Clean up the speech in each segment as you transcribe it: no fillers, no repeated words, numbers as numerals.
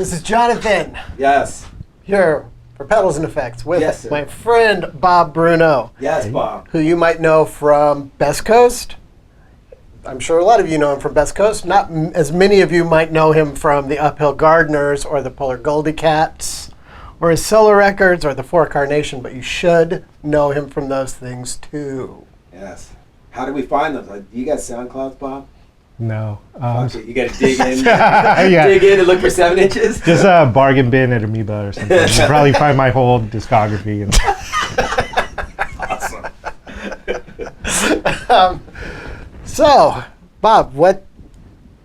This is Jonathan. Yes. Here for Pedals and Effects with Yes, sir. my friend Bobb Bruno. Yes, Bob. Who you might know from Best Coast. I'm sure a lot of you know him from Best Coast. Not as many of you might know him from the Uphill Gardeners or the Polar Goldie Cats or his solo records or the Four Carnation, but you should know him from those things too. Yes. How do we find those? Do you got SoundClouds, Bob? No. Okay, you got to dig in. Yeah. Dig in and look for 7 inches. Just a bargain bin at Amoeba or something. You'll probably find my whole discography. Awesome. So, Bob,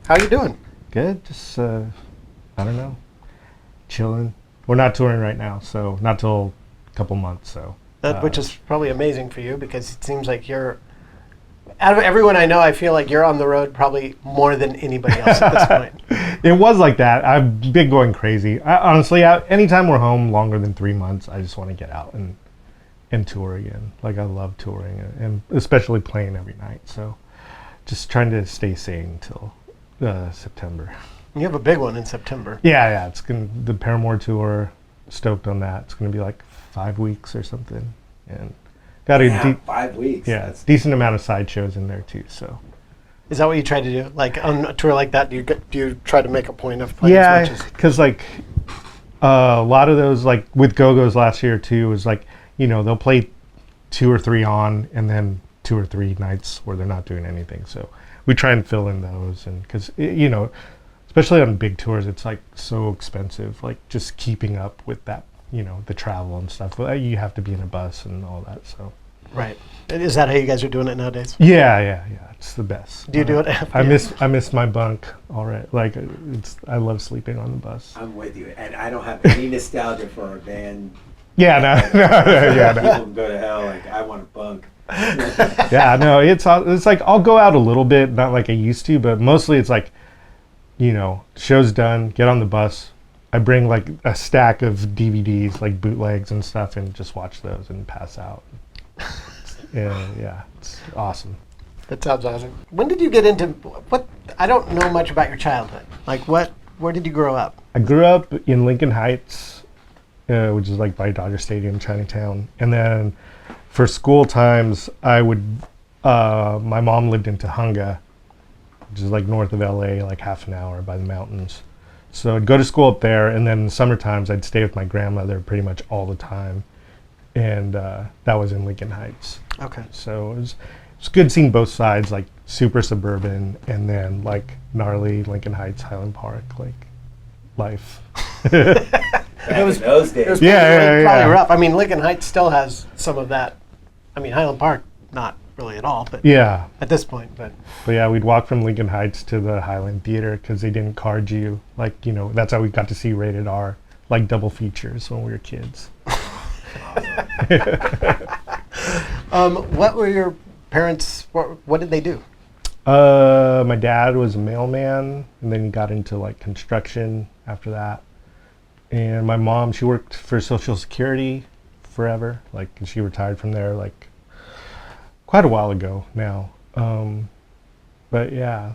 how you doing? Good. Just, I don't know, chilling. We're not touring right now, so not till a couple months. So, Which is probably amazing for you because it seems like you're, out of everyone I know, I feel like you're on the road probably more than anybody else at this point. It was like that. I've been going crazy. Honestly, anytime we're home longer than 3 months, I just want to get out and tour again. Like, I love touring, and especially playing every night. So just trying to stay sane until September. You have a big one in September. Yeah. It's the Paramore tour. Stoked on that. It's gonna be like 5 weeks or something, and got a 5 weeks. Yeah, it's decent amount of side shows in there too. So. Is that what you try to do? Like on a tour like that, do you try to make a point of playing Yeah, as much as? because like a lot of those, like with Go-Go's last year too, is like, they'll play 2 or 3 on, and then 2 or 3 nights where they're not doing anything. So we try and fill in those, and because especially on big tours, it's like so expensive. Like just keeping up with that, the travel and stuff. You have to be in a bus and all that. So. Right. Is that how you guys are doing it nowadays? Yeah. It's the best. Do you do it? I miss my bunk already. Like I love sleeping on the bus. I'm with you, and I don't have any nostalgia for our band. Yeah, no. People can go to hell. Like, I want a bunk. Yeah, no. It's like I'll go out a little bit, not like I used to, but mostly it's like, show's done, get on the bus. I bring like a stack of DVDs, like bootlegs and stuff, and just watch those and pass out. Yeah, it's awesome. That sounds awesome. When did you get into what? I don't know much about your childhood. Like where did you grow up? I grew up in Lincoln Heights, which is like by Dodger Stadium, Chinatown. And then for school times, my mom lived in Tahunga, which is like north of LA, like half an hour by the mountains. So I'd go to school up there, and then in the summer times, I'd stay with my grandmother pretty much all the time. And that was in Lincoln Heights. Okay. So it was good seeing both sides, like super suburban, and then like gnarly Lincoln Heights, Highland Park, like life. It was those days. It was Yeah. probably rough. I mean, Lincoln Heights still has some of that. I mean, Highland Park, not really at all, but Yeah. at this point. But yeah, we'd walk from Lincoln Heights to the Highland Theater because they didn't card you. Like, that's how we got to see rated R, like double features when we were kids. What were your parents? What did they do? My dad was a mailman, and then he got into like construction after that. And my mom, she worked for Social Security forever. Like, and she retired from there like quite a while ago now. But yeah,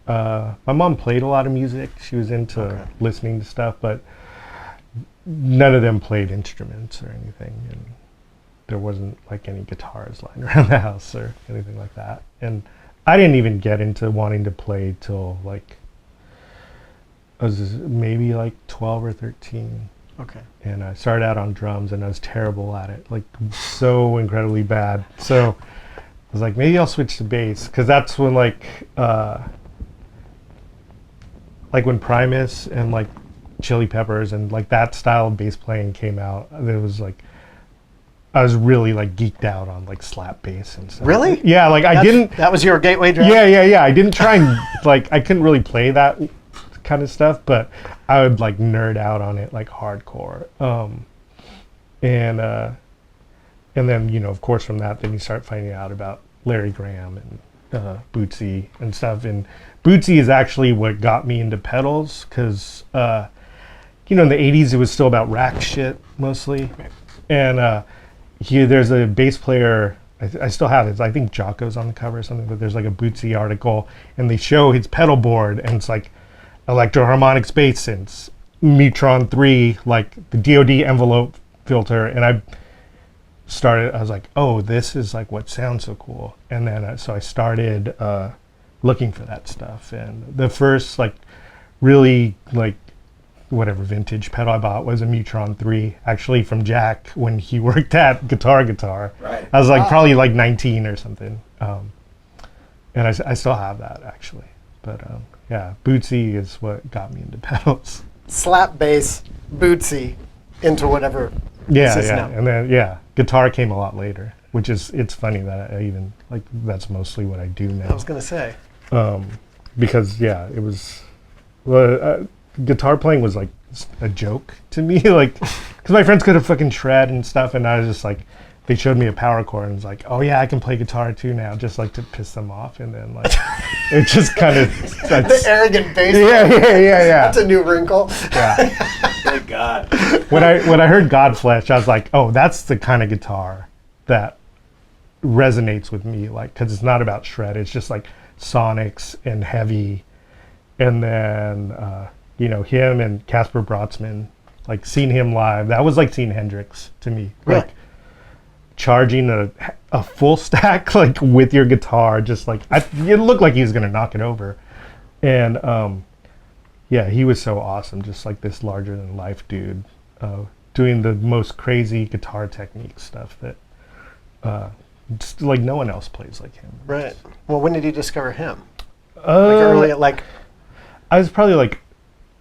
my mom played a lot of music. She was into listening to stuff, but none of them played instruments or anything, and there wasn't like any guitars lying around the house or anything like that. And I didn't even get into wanting to play till like I was maybe like 12 or 13. Okay. And I started out on drums, and I was terrible at it, like so incredibly bad. So I was like, maybe I'll switch to bass, because that's when like when Primus and like Chili Peppers and like that style of bass playing came out. It was like I was really like geeked out on like slap bass and stuff. Really? Yeah, like That was your gateway drug? Yeah. I didn't try and like I couldn't really play that kind of stuff, but I would like nerd out on it like hardcore. And then of course from that, then you start finding out about Larry Graham and Bootsy and stuff. And Bootsy is actually what got me into pedals, because in the 80s it was still about rack shit mostly. Right. And there's a bass player, I still have it, I think Jocko's on the cover or something, but there's like a Bootsy article, and they show his pedal board, and it's like electro harmonics bass synths, Neutron 3, like the DoD envelope filter, and I was like, oh, this is like what sounds so cool. And then so I started looking for that stuff, and the first like really like whatever vintage pedal I bought was a Neutron 3, actually from Jack when he worked at Guitar. Right. I was like probably like 19 or something, and I still have that actually. But yeah, Bootsy is what got me into pedals. Slap bass, Bootsy, into whatever. Yeah, this is yeah, now. and then guitar came a lot later, which is it's funny that I even like that's mostly what I do now. I was gonna say. Because it was guitar playing was like a joke to me, like because my friends could have fucking shred and stuff, and I was just like, they showed me a power chord and was like, oh yeah, I can play guitar too now, just like to piss them off, and then like it just kind of The arrogant bass. yeah. That's a new wrinkle. Yeah. Thank God. When I heard Godflesh, I was like, oh, that's the kind of guitar that resonates with me, like because it's not about shred, it's just like sonics and heavy, and then him and Casper Brotzman, like seeing him live, that was like seeing Hendrix to me. Really? Like charging a full stack like with your guitar, just like it looked like he was gonna knock it over, and he was so awesome, just like this larger than life dude, doing the most crazy guitar technique stuff that just like no one else plays like him. Right. Well, when did you discover him? Early, I was probably like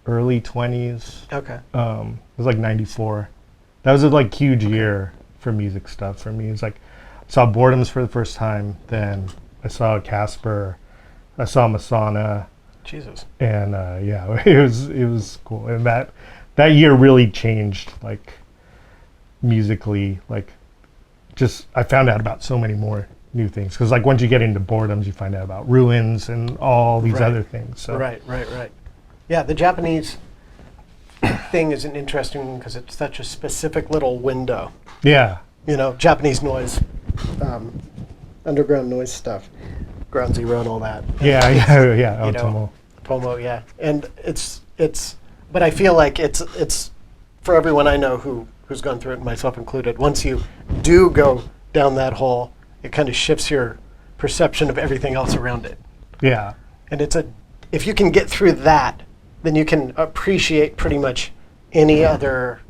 early 20s. Okay. It was like 94. That was a like huge year for music stuff for me. It's like I saw Boredoms for the first time, then I saw Casper, I saw Masana, Jesus. and it was cool. And that year really changed like musically, like just I found out about so many more new things, because like once you get into Boredoms, you find out about Ruins and all these Right. other things. So Right. Yeah, the Japanese thing is an interesting one because it's such a specific little window. yeah, Japanese noise, underground noise stuff, Ground Zero and all that. yeah. Otomo. Pomo, yeah. And but I feel like it's for everyone I know who's gone through it, myself included, once you do go down that hole, it kind of shifts your perception of everything else around it. Yeah, And if you can get through that, then you can appreciate pretty much any other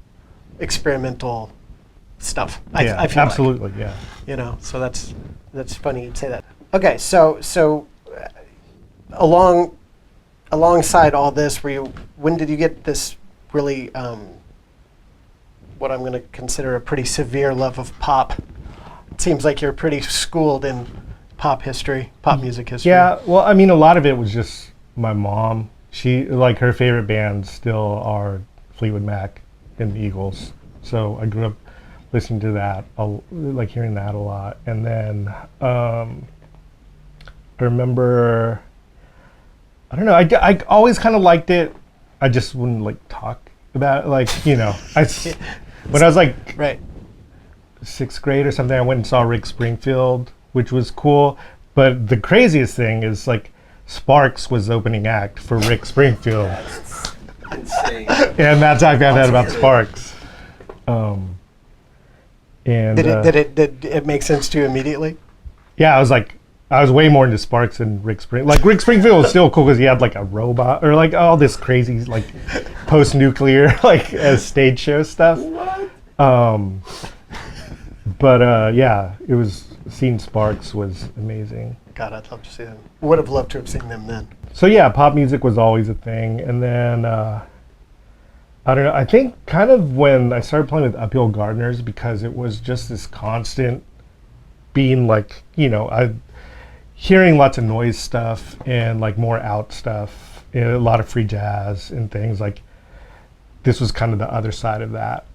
experimental stuff. I feel absolutely, yeah. like, so that's funny you'd say that. Okay, so alongside all this, when did you get this really what I'm going to consider a pretty severe love of pop? It seems like you're pretty schooled in pop music history. Yeah, well, I mean, a lot of it was just my mom. She, like, her favorite bands still are Fleetwood Mac and the Eagles. So I grew up listening to that, like hearing that a lot. And then I remember, I don't know, I always kind of liked it. I just wouldn't, like, talk about it. Like, when I was, like, Right. 6th grade or something, I went and saw Rick Springfield, which was cool. But the craziest thing is, like, Sparks was opening act for Rick Springfield. That's insane. And that's how I found out about Sparks. And Did it make sense to you immediately? yeah, I was way more into Sparks than Rick Springfield. Like, Rick Springfield was still cool because he had like a robot or like all this crazy like post-nuclear like stage show stuff. But yeah, it was seeing Sparks was amazing. God, I'd love to see them. Would have loved to have seen them then. So yeah, pop music was always a thing, and then I don't know. I think kind of when I started playing with Uphill Gardeners, because it was just this constant being like, hearing lots of noise stuff and like more out stuff, and a lot of free jazz and things like. This was kind of the other side of that,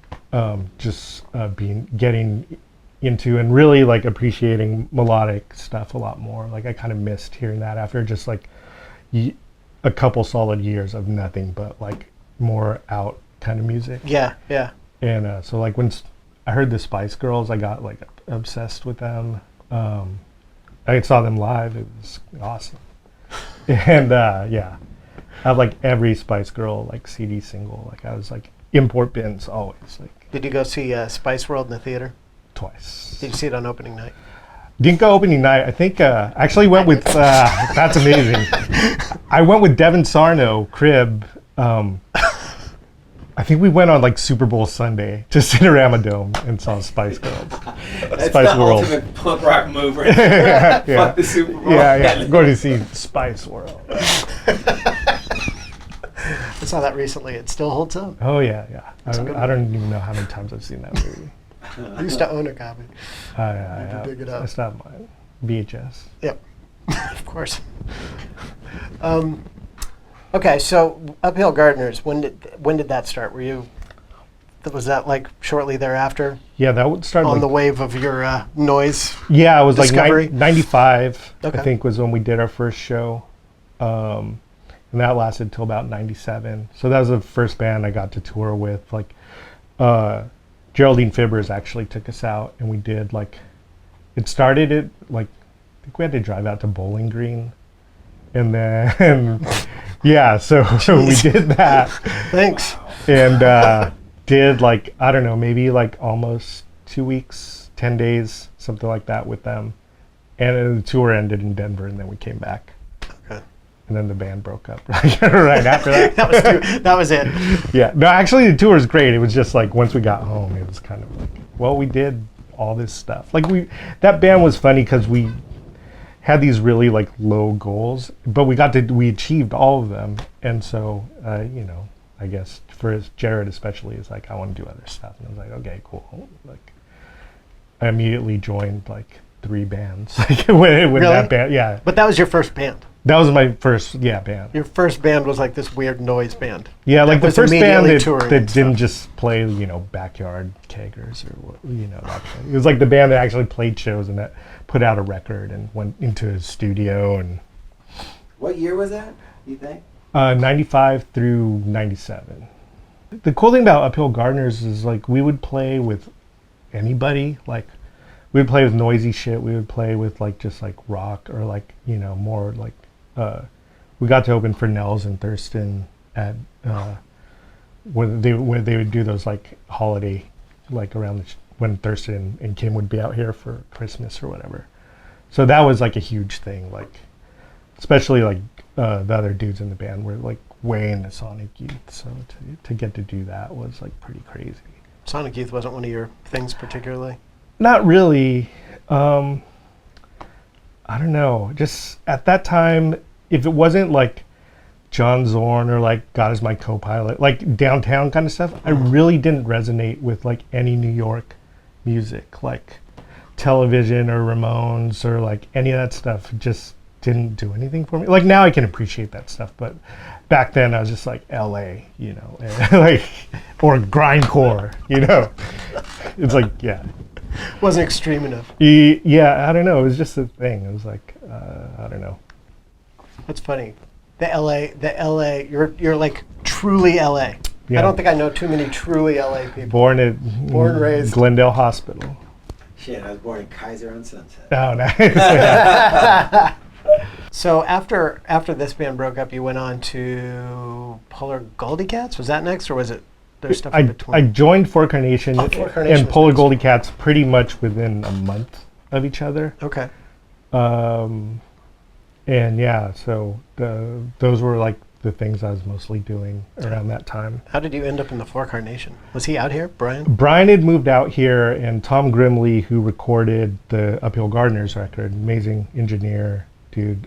getting into and really like appreciating melodic stuff a lot more. Like I kind of missed hearing that after just like a couple solid years of nothing but like more out kind of music. Yeah. And so like when I heard the Spice Girls, I got like obsessed with them. I saw them live. It was awesome. And yeah, I have like every Spice Girl like CD single. Like I was like import bins always. Like Did you go see Spice World in the theater? twice. Did you see it on opening night? Didn't go opening night. I think actually went with that's amazing. I went with Devin Sarno, Crib. I think we went on like Super Bowl Sunday to Cinerama Dome and saw Spice Girls. That's Spice the World. ultimate punk rock move right there. Yeah. Fuck the Super Bowl. Yeah. Going to see Spice World. I saw that recently. It still holds up. Oh yeah. a good I don't even know how many times I've seen that movie. I used to own a copy. Yeah. dig it up. It's not mine. VHS. Yep, of course. Okay, so Uphill Gardeners. When did that start? Was that like shortly thereafter? Yeah, that would start On like, the wave of your noise. Yeah, it was Discovery? like 95, Okay. I think, was when we did our first show. And that lasted till about 97. So that was the first band I got to tour with. Like, Geraldine Fibbers actually took us out, and we did like, it started at like, I think we had to drive out to Bowling Green. And then, yeah, so we did that. Thanks. And did like, I don't know, maybe like almost 2 weeks, 10 days, something like that with them. And then the tour ended in Denver, and then we came back. Okay. And then the band broke up right after that. That was it. Yeah. No, actually, the tour was great. It was just like once we got home, it was kind of like, well, we did all this stuff. Like that band was funny because we had these really like low goals, but we achieved all of them. And so, you know, I guess for Jared especially, is like, I want to do other stuff. And I was like, okay, cool. Like, I immediately joined like 3 bands with Really? that band. Yeah. But that was your first band. That was my first, band. Your first band was like this weird noise band. Yeah, like the was first band immediately touring that and didn't stuff. just play, you know, backyard keggers or what, you know, that kind. It was like the band that actually played shows and that put out a record and went into a studio and What year was that, you think? 95 through 97. The cool thing about Uphill Gardeners is like we would play with anybody. Like we would play with noisy shit. We would play with like just like rock or like, you know, more like we got to open for Nels and Thurston at where they would do those like holiday, like around when Thurston and Kim would be out here for Christmas or whatever. So that was like a huge thing. Like especially like the other dudes in the band were like way into Sonic Youth. So to get to do that was like pretty crazy. Sonic Youth wasn't one of your things particularly? Not really. I don't know. Just at that time, if it wasn't like John Zorn or like God Is My Co-Pilot, like downtown kind of stuff, I really didn't resonate with like any New York music, like Television or Ramones or like any of that stuff. Just didn't do anything for me. Like now I can appreciate that stuff, but back then I was just like LA, you know, like or grindcore, you know. It's like, yeah. Wasn't extreme enough. Yeah, I don't know. It was just a thing. It was like, I don't know. That's funny. The LA, you're like truly LA. Yeah. I don't think I know too many truly LA people. Born and raised. Glendale Hospital. Shit, I was born in Kaiser on Sunset. Oh, nice. So after this band broke up, you went on to Polar Goldie Cats? Was that next, or was it there's stuff in I between? joined Four Carnation, Four Carnation and was Polar next. Goldie Cats pretty much within a month of each other. Okay. And yeah, so those were like the things I was mostly doing around that time. How did you end up in the Four Carnation? Was he out here, Brian? Brian had moved out here, and Tom Grimley, who recorded the Uphill Gardeners record, amazing engineer, dude,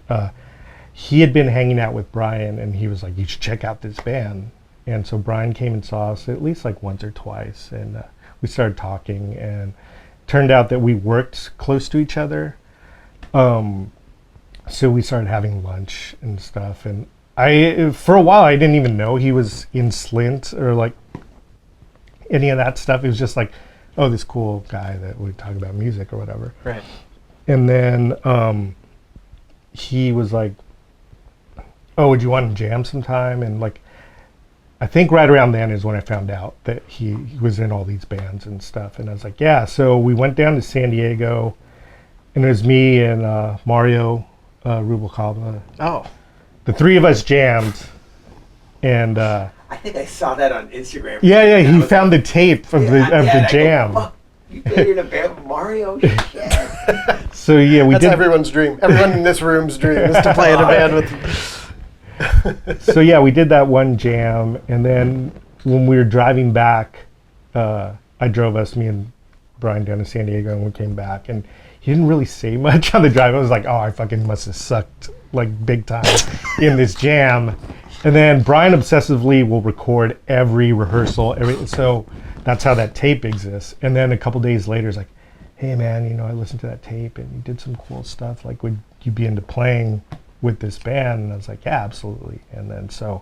he had been hanging out with Brian, and he was like, you should check out this band. And so Brian came and saw us at least like once or twice, and we started talking, and turned out that we worked close to each other. So we started having lunch and stuff, and for a while I didn't even know he was in Slint or like any of that stuff. It was just like, oh, this cool guy that would talk about music or whatever. Right. And then he was like, oh, would you want to jam sometime? And like, I think right around then is when I found out that he was in all these bands and stuff. And I was like, yeah. So we went down to San Diego, and it was me and Mario Rubalcaba. Oh. The three of us jammed, And I think I saw that on Instagram. yeah, I he was found the tape of the and I go, jam. "Fuck, you played in a band with Mario? Shit." So yeah, we That's did. everyone's dream. Everyone in this room's dream is to play in a band with. So yeah, we did that one jam, and then when we were driving back, I drove us, me and Brian, down to San Diego, and we came back, and he didn't really say much on the drive. I was like, oh, I fucking must have sucked like big time in this jam. And then Brian obsessively will record every rehearsal, so that's how that tape exists. And then a couple days later, he's like, hey man, you know, I listened to that tape and you did some cool stuff. Like, would you be into playing with this band? And I was like, yeah, absolutely. And then so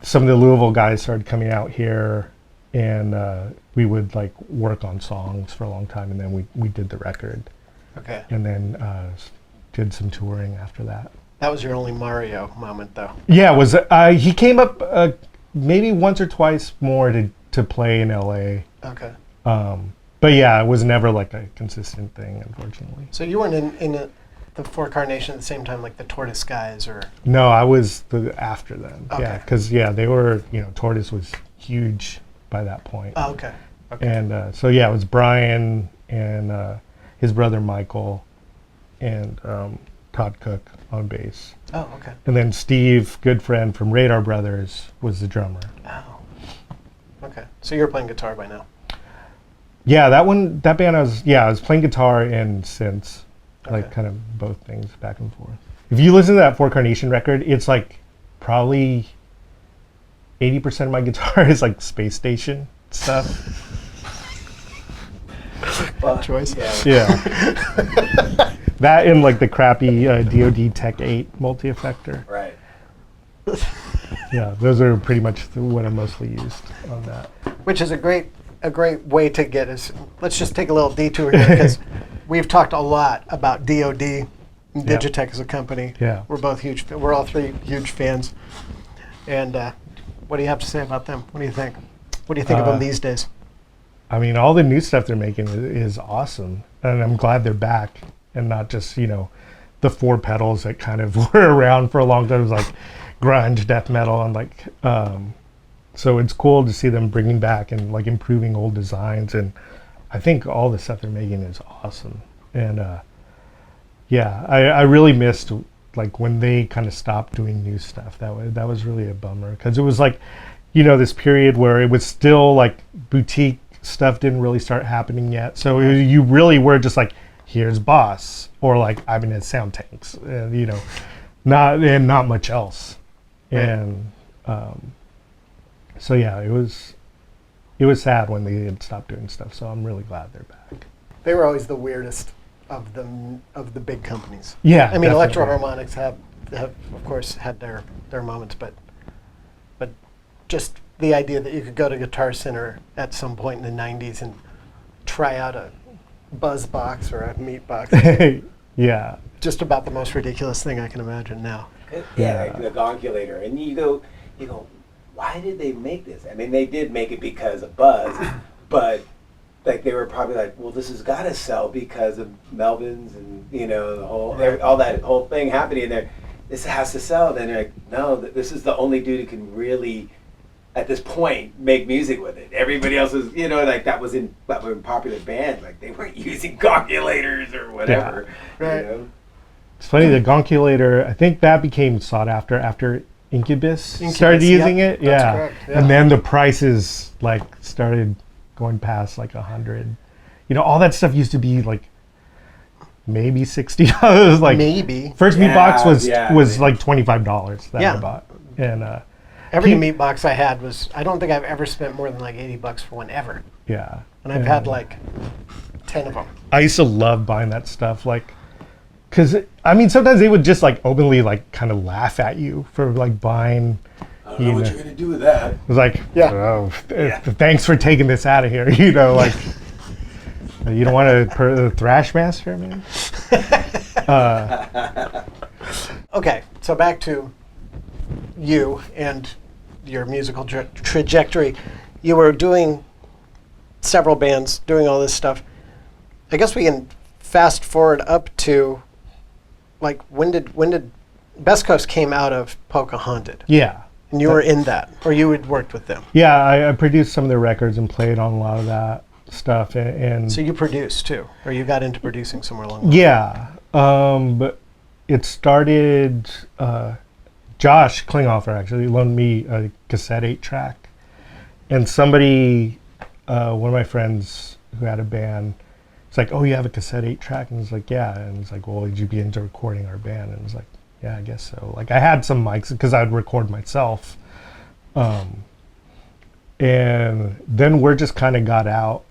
some of the Louisville guys started coming out here, and we would like work on songs for a long time, and then we did the record. Okay. And then did some touring after that. That was your only Mario moment, though. Yeah, it was he came up maybe once or twice more to play in LA. Okay. But yeah, it was never like a consistent thing, unfortunately. So you weren't in the Four Carnation at the same time, like the Tortoise guys, or? No, I was after them. Okay. Yeah, because they were, Tortoise was huge by that point. Oh, okay. Okay. And so yeah, it was Brian and his brother Michael and Todd Cook on bass. Oh, okay. And then Steve, good friend from Radar Brothers, was the drummer. Oh. Okay. So you're playing guitar by now. Yeah, that band I was playing guitar and synths, like Okay. kind of both things back and forth. If you listen to that Four Carnation record, it's like probably 80% of my guitar is like Space Station stuff. But, Choice. Yeah. Yeah. That and like the crappy DoD Tech 8 multi-effector. Right. Yeah, those are pretty much what I mostly used on that. Which is a great way to get us. Let's just take a little detour here, because we've talked a lot about DoD and Digitech as a company. Yeah. We're both we're all three huge fans. And what do you have to say about them? What do you think? What do you think of them these days? I mean, all the new stuff they're making is awesome, and I'm glad they're back and not just the four pedals that kind of were around for a long time. It was like grunge, death metal, and like so it's cool to see them bringing back and like improving old designs, and I think all the stuff they're making is awesome. And I really missed like when they kind of stopped doing new stuff. That was really a bummer, because it was like this period where it was still like boutique stuff didn't really start happening yet, so you really were just like, here's Boss, or like I've been at Sound Tanks, and not much else. Right. And so yeah, it was sad when they had stopped doing stuff, so I'm really glad they're back. They were always the weirdest of the big companies. Yeah, I mean, definitely. Electro Harmonics have of course had their moments, but just the idea that you could go to Guitar Center at some point in the 90s and try out a Buzz box or a Meat box. Yeah. Just about the most ridiculous thing I can imagine now. Yeah, like the gonculator. And you go, why did they make this? I mean, they did make it because of Buzz, but like they were probably like, well, this has got to sell because of Melvin's and the whole all that whole thing happening there. This has to sell. Then they're like, no, this is the only dude who can really, at this point, make music with it. Everybody else is, like that was in popular bands. Like they weren't using conculators or whatever. Yeah. Right. It's funny, the gonculator, I think that became sought after Incubus started Incubus, using yep, it. that's Yeah. correct, yeah. And then the prices like started going past like 100. All that stuff used to be like maybe $60. Like Maybe. first meat box was maybe. like $25 that Yeah. I bought. And Every He- Meat box I had I don't think I've ever spent more than like $80 for one ever. yeah. And I've had like 10 of them. I used to love buying that stuff, like, because I mean, sometimes they would just like openly like kind of laugh at you for like buying. I don't know what you're gonna do with that. It was like, Yeah. oh, thanks for taking this out of here. Like, you don't want to thrash master, man. Okay, so back to you and your musical trajectory. You were doing several bands, doing all this stuff. I guess we can fast forward up to, like, when did Best Coast came out of Polka Haunted? Yeah. And you were in that, or you had worked with them. Yeah, I produced some of their records and played on a lot of that stuff. And So you produced too, or you got into producing somewhere along the way? yeah, but it started. Josh Klinghoffer actually loaned me a cassette 8-track, and somebody, one of my friends who had a band, it's like, "Oh, you have a cassette 8-track?" And I was like, "Yeah." And it's like, "Well, would you be into recording our band?" And I was like, "Yeah, I guess so." Like, I had some mics because I'd record myself, and then word just kind of got out,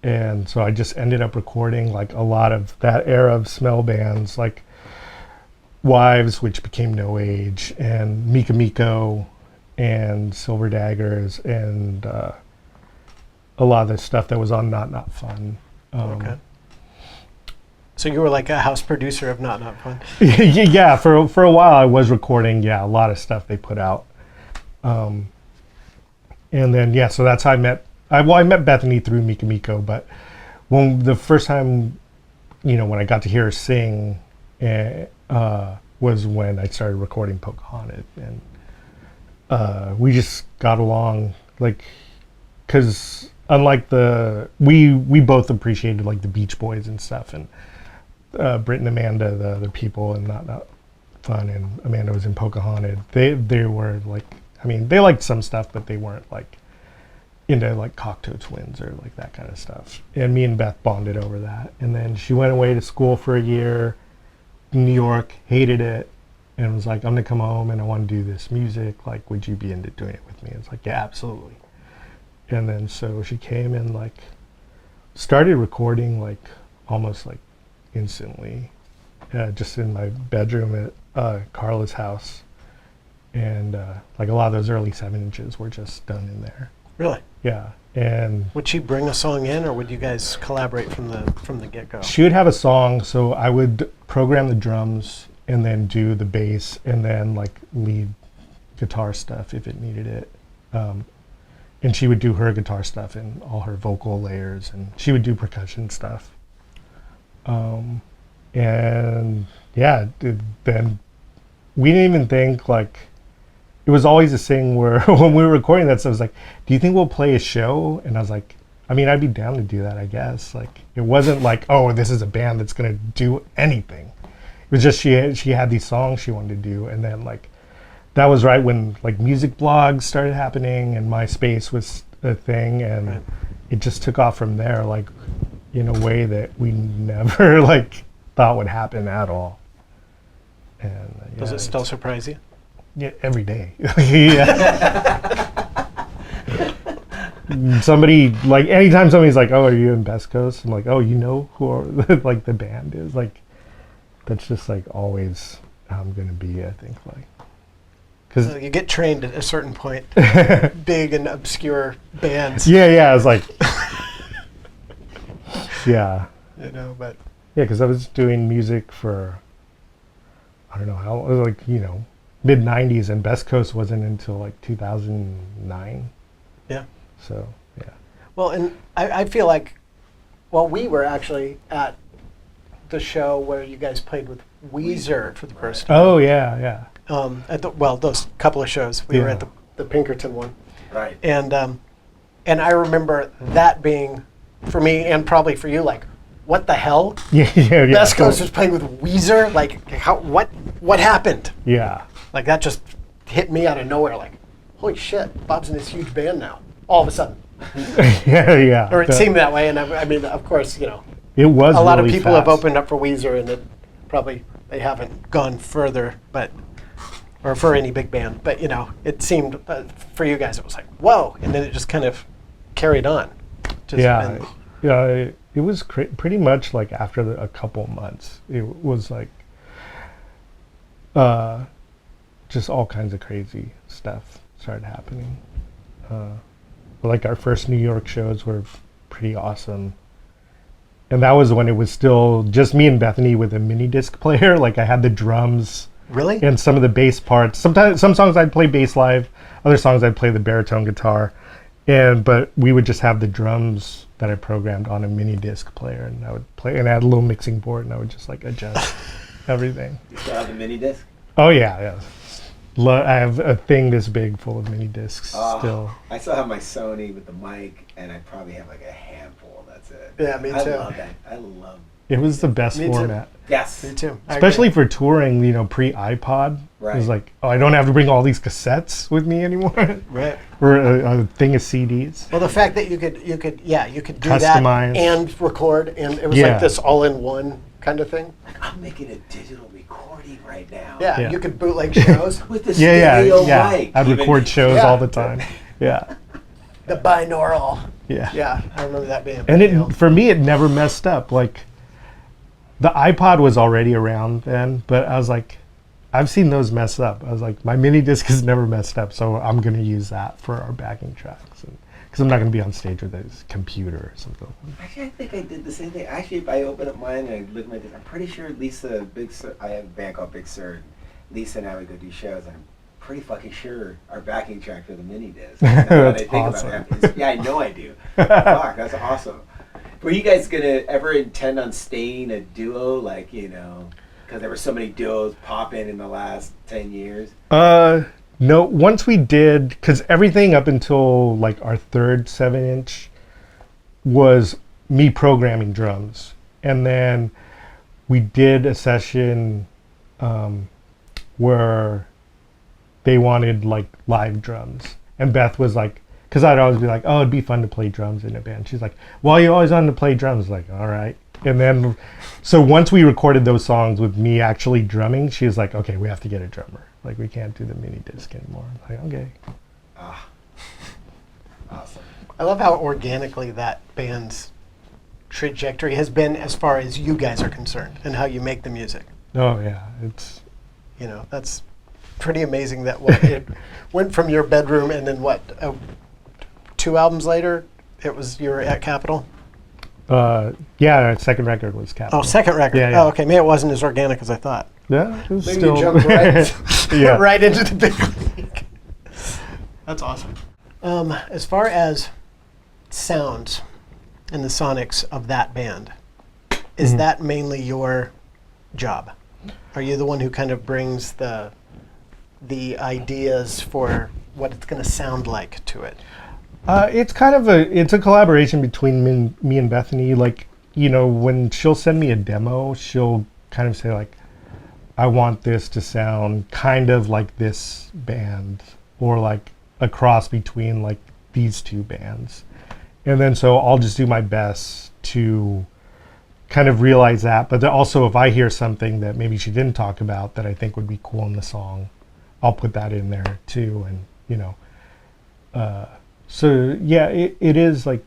and so I just ended up recording like a lot of that era of smell bands, like Wives, which became No Age, and Mika Miko, and Silver Daggers, and a lot of the stuff that was on Not Fun. Okay. So you were like a house producer of Not Fun. Yeah, for a while I was recording, a lot of stuff they put out. And then, so that's how I met, I met Bethany through Mika Miko, but when the first time, when I got to hear her sing, was when I started recording Pocahontas, and we just got along, like, because unlike we both appreciated like the Beach Boys and stuff, and Britt and Amanda, the other people, and not Fun, and Amanda was in Pocahontas. They were like, I mean, they liked some stuff, but they weren't like into like Cocteau Twins or like that kind of stuff. And me and Beth bonded over that. And then she went away to school for a year in New York, hated it, and was like, "I'm gonna come home and I want to do this music. Like, would you be into doing it with me?" It's like, "Yeah, absolutely." And then so she came and like started recording like almost like instantly, just in my bedroom at Carla's house. And like a lot of those early 7-inches were just done in there. Really? Yeah. And would she bring a song in, or would you guys collaborate from the get-go? she would have a song, so I would program the drums and then do the bass and then like lead guitar stuff if it needed it. And she would do her guitar stuff and all her vocal layers, and she would do percussion stuff. And yeah, then we didn't even think, like, it was always this thing where when we were recording that stuff, I was like, "Do you think we'll play a show?" And I was like, I mean, I'd be down to do that, I guess. Like, it wasn't like, "Oh, this is a band that's gonna do anything." It was just she had these songs she wanted to do, and then like that was right when like music blogs started happening and MySpace was a thing, and Right. it just took off from there, like in a way that we never like thought would happen at all. And Does it still surprise you? yeah, every day. Yeah. Somebody, like, anytime somebody's like, "Oh, are you in Best Coast?" I'm like, "Oh, you know who like the band is?" Like, that's just like always how I'm gonna be, I think, like, because So you get trained at a certain point, big and obscure bands, yeah, it's like, yeah, but because I was doing music for, I don't know how, it was like, mid 90s, and Best Coast wasn't until like 2009. yeah. So, yeah. Well, and I feel like, well, we were actually at the show where you guys played with Weezer for the first time. Oh, yeah. Those couple of shows. We were Yeah. at the Pinkerton one. Right. And I remember that being, for me and probably for you, like, what the hell? Yeah. Best Coast was playing with Weezer? Like, what happened? Yeah. Like, that just hit me out of nowhere. Like, holy shit, Bob's in this huge band now. All of a sudden. yeah. Or it seemed that way. And I mean, of course, It was a lot of really people have fast. opened up for Weezer, and they haven't gone further, or for any big band. But it seemed for you guys, it was like, whoa, and then it just kind of carried on. Yeah. It was pretty much like after a couple months, it was like just all kinds of crazy stuff started happening. Like our first New York shows were pretty awesome. And that was when it was still just me and Bethany with a mini disc player. Like, I had the drums Really? and some of the bass parts. Sometimes some songs I'd play bass live, other songs I'd play the baritone guitar. But we would just have the drums that I programmed on a mini disc player, and I would play, and I had a little mixing board, and I would just like adjust everything. You still have the mini disc? Oh yeah. I have a thing this big full of mini discs still. I still have my Sony with the mic, and I probably have like a handful. That's it. Yeah, me too. I love that. I love. It was the best Me too. format. Yes. Me too. I Especially agree. for touring, pre-iPod. It was Right. like, oh, I don't have to bring all these cassettes with me anymore. Right. Or a thing of CDs. Well, the fact that you could do Customize. that and record, and it was Yeah. like this all-in-one kind of thing. I'm making a digital recording right now. Yeah, Yeah. you could bootleg shows. With the Yeah, stereo yeah. mic. I'd even. record shows Yeah. all the time. Yeah. The binaural. Yeah. Yeah, I remember that being a And big deal. for me, it never messed up. Like, the iPod was already around then, but I was like, I've seen those mess up. I was like, my mini disc has never messed up, so I'm going to use that for our backing tracks. Because I'm not going to be on stage with a computer or something. Actually, I think I did the same thing. Actually, if I open up mine and I look at my disc, I'm pretty sure Lisa, Big Sur, I have a band called Big Sur. Lisa and I would go do shows, and I'm pretty fucking sure our backing track for the mini disc. Now that That's I think awesome. about it, yeah, I know I do. Fuck, that's awesome. Were you guys gonna ever intend on staying a duo, like, because there were so many duos popping in the last 10 years? No, once we did, because everything up until like our third 7-inch was me programming drums. And then we did a session where they wanted like live drums. And Beth was like, because I'd always be like, oh, it'd be fun to play drums in a band. She's like, well, you always wanted to play drums. Like, all right. And then, so once we recorded those songs with me actually drumming, she was like, okay, we have to get a drummer. Like, we can't do the mini disc anymore. I'm like, okay. Ah, awesome. I love how organically that band's trajectory has been as far as you guys are concerned and how you make the music. Oh, yeah. It's, That's pretty amazing that it went from your bedroom and then 2 albums later, you were at Capitol? yeah, our second record was Capitol. Oh, second record. Yeah, yeah. Oh, okay. Maybe it wasn't as organic as I thought. Yeah, it was Maybe still. you jumped right, Yeah. right into the big league. That's awesome. As far as sounds and the sonics of that band, is that mainly your job? Are you the one who kind of brings the ideas for what it's going to sound like to it? It's kind of a collaboration between me and Bethany. Like, when she'll send me a demo, she'll kind of say like, I want this to sound kind of like this band, or like a cross between like these two bands. And then so I'll just do my best to kind of realize that. But then also, if I hear something that maybe she didn't talk about that I think would be cool in the song, I'll put that in there too. And, so yeah, it is like,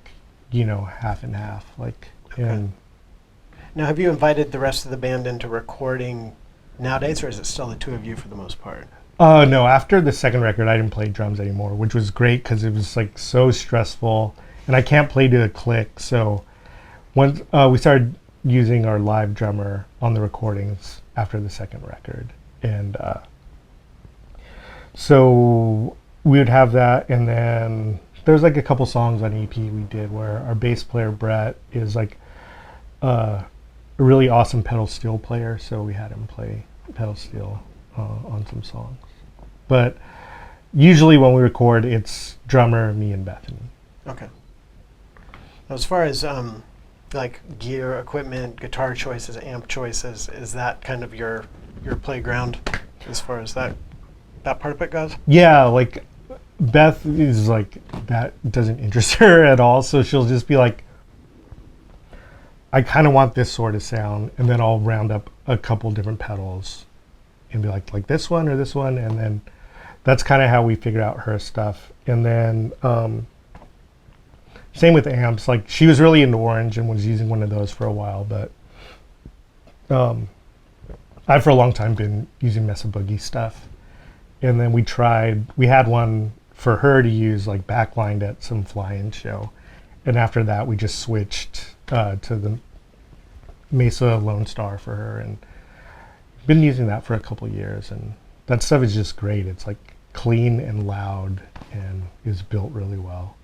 half and half. Like, and Now, have you invited the rest of the band into recording nowadays, or is it still the two of you for the most part? no, after the second record, I didn't play drums anymore, which was great because it was like so stressful, and I can't play to a click. So once we started using our live drummer on the recordings after the second record, and so we would have that, and then there's like a couple songs on EP we did where our bass player Brett is like a really awesome pedal steel player, so we had him play pedal steel on some songs. But usually when we record, it's drummer, me, and Bethany. Okay. As far as like gear, equipment, guitar choices, amp choices, is that kind of your playground as far as that part of it goes? Yeah, like Beth is like, that doesn't interest her at all, so she'll just be like, I kind of want this sort of sound, and then I'll round up a couple different pedals and be like this one or this one, and then that's kind of how we figure out her stuff. And then same with amps. Like, she was really into Orange and was using one of those for a while, but I've for a long time been using Mesa Boogie stuff. And then we had one for her to use like backlined at some fly-in show. And after that, we just switched to the Mesa Lone Star for her, and been using that for a couple years. And that stuff is just great. It's like clean and loud and is built really well.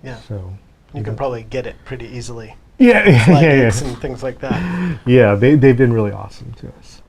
Yeah. So You can probably get it pretty easily. yeah, Flag yeah, gigs yeah. and things like that. Yeah, they've been really awesome to us.